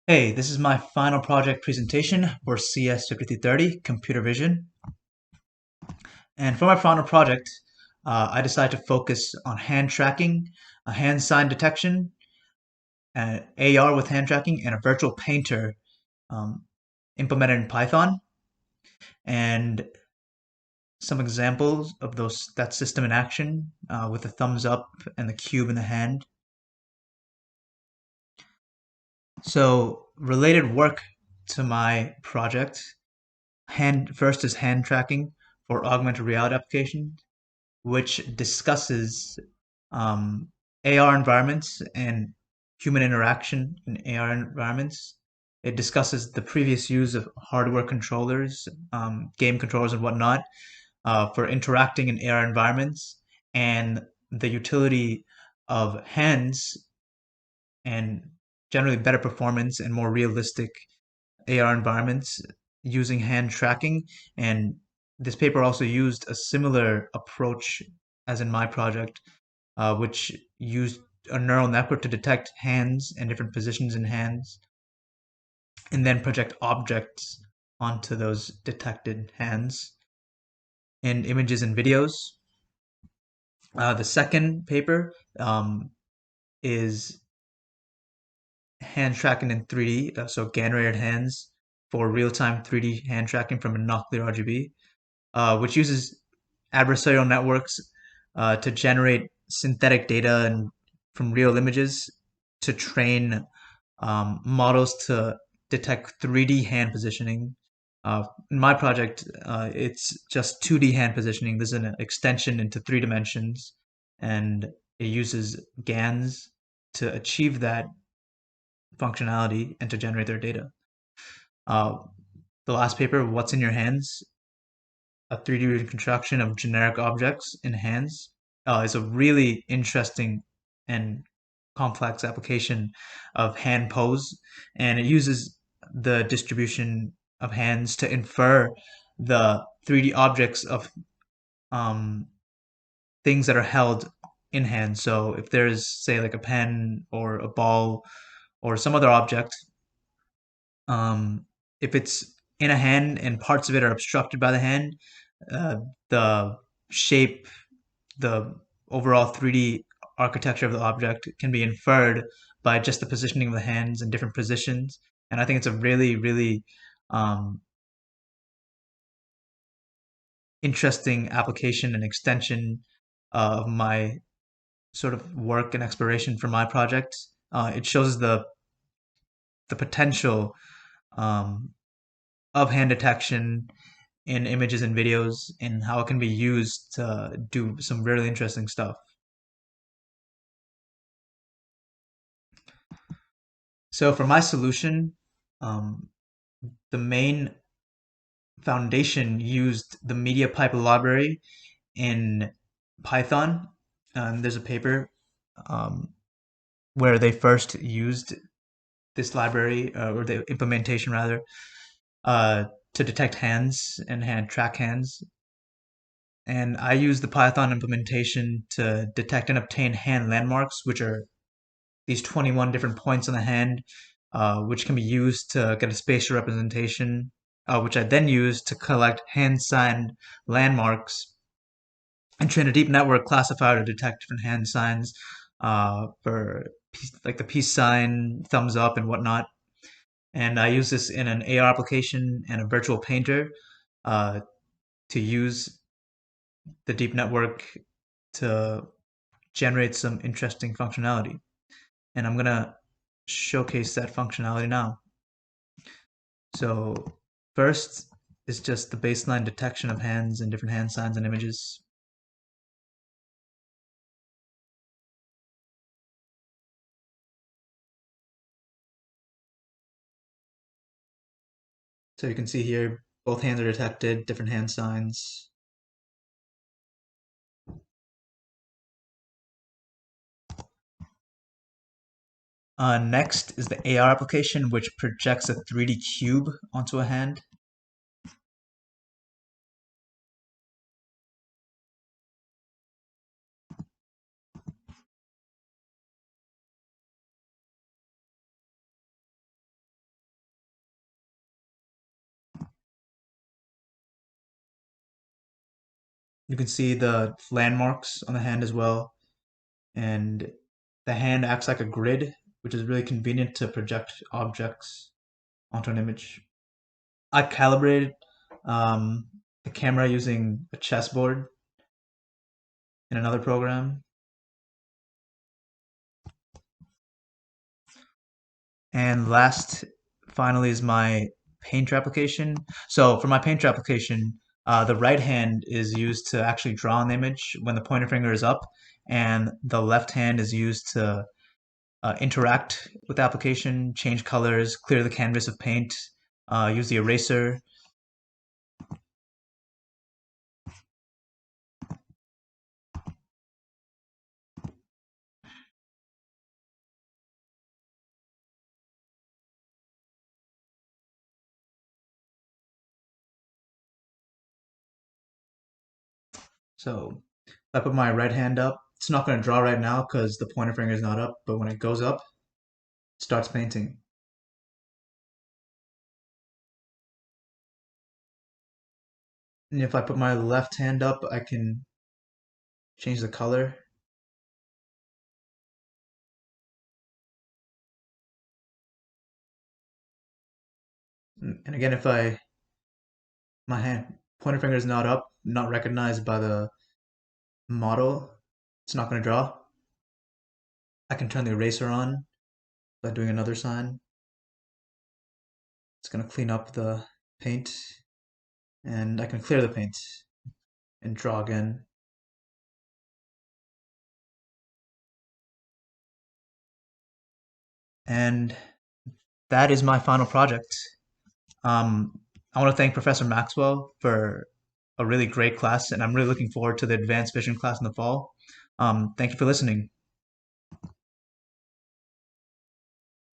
Hey, this is my final project presentation for CS5330, Computer Vision. And for my final project, I decided to focus on hand tracking, hand sign detection, AR with hand tracking, and a virtual painter um, implemented in Python. And some examples of that system in action with the thumbs up and the cube in the hand. So related work to my project. Hand first is hand tracking for augmented reality applications, which discusses um, AR environments and human interaction in AR environments. It discusses the previous use of hardware controllers, game controllers, and whatnot for interacting in AR environments, and the utility of hands and generally better performance and more realistic AR environments using hand tracking. And this paper also used a similar approach as in my project, which used a neural network to detect hands and different positions in hands, and then project objects onto those detected hands in images and videos. The second paper is hand tracking in 3D, so GAN-rated hands for real-time 3D hand tracking from binocular RGB, which uses adversarial networks to generate synthetic data and from real images to train models to detect 3D hand positioning. In my project, it's just 2D hand positioning. There's an extension into 3 dimensions, and it uses GANs to achieve that functionality and to generate their data. Uh, the last paper, What's in Your Hands? A 3D reconstruction of generic objects in hands, is a really interesting and complex application of hand pose, and it uses the distribution of hands to infer the 3D objects of um, things that are held in hands. So if there's, say, like a pen or a ball or some other object, um, if it's in a hand and parts of it are obstructed by the hand, uh, the shape, the overall 3D architecture of the object can be inferred by just the positioning of the hands in different positions. And I think it's a really, really um, interesting application and extension of my sort of work and exploration for my project. It shows the potential um, of hand detection in images and videos and how it can be used to do some really interesting stuff. So for my solution, um, the main foundation used the media pipe library in Python. There's a paper um, where they first used this library, or the implementation rather, uh, to detect hands and hand track hands. And I used the Python implementation to detect and obtain hand landmarks, which are these 21 different points on the hand, which can be used to get a spatial representation, which I then use to collect hand signed landmarks and train a deep network classifier to detect different hand signs for like the peace sign, thumbs up, and whatnot. And I use this in an AR application and a virtual painter uh, to use the deep network to generate some interesting functionality. And I'm gonna showcase that functionality now. So first is just the baseline detection of hands and different hand signs and images. So you can see here, both hands are detected, different hand signs. Next is the AR application, which projects a 3D cube onto a hand. You can see the landmarks on the hand as well, and the hand acts like a grid, which is really convenient to project objects onto an image. I calibrated um, the camera using a chessboard in another program. And last, finally, is my Painter application. So for my Painter application, the right hand is used to actually draw an image when the pointer finger is up, and the left hand is used to interact with the application, change colors, clear the canvas of paint, use the eraser. So if I put my right hand up, it's not going to draw right now because the pointer finger is not up, but when it goes up, it starts painting. And if I put my left hand up, I can change the color. And again, if my hand pointer finger is not up, not recognized by the model, it's not going to draw. I can turn the eraser on by doing another sign. It's going to clean up the paint, and I can clear the paint and draw again. And that is my final project. Um, I want to thank Professor Maxwell for a really great class, and I'm really looking forward to the advanced vision class in the fall. Thank you for listening.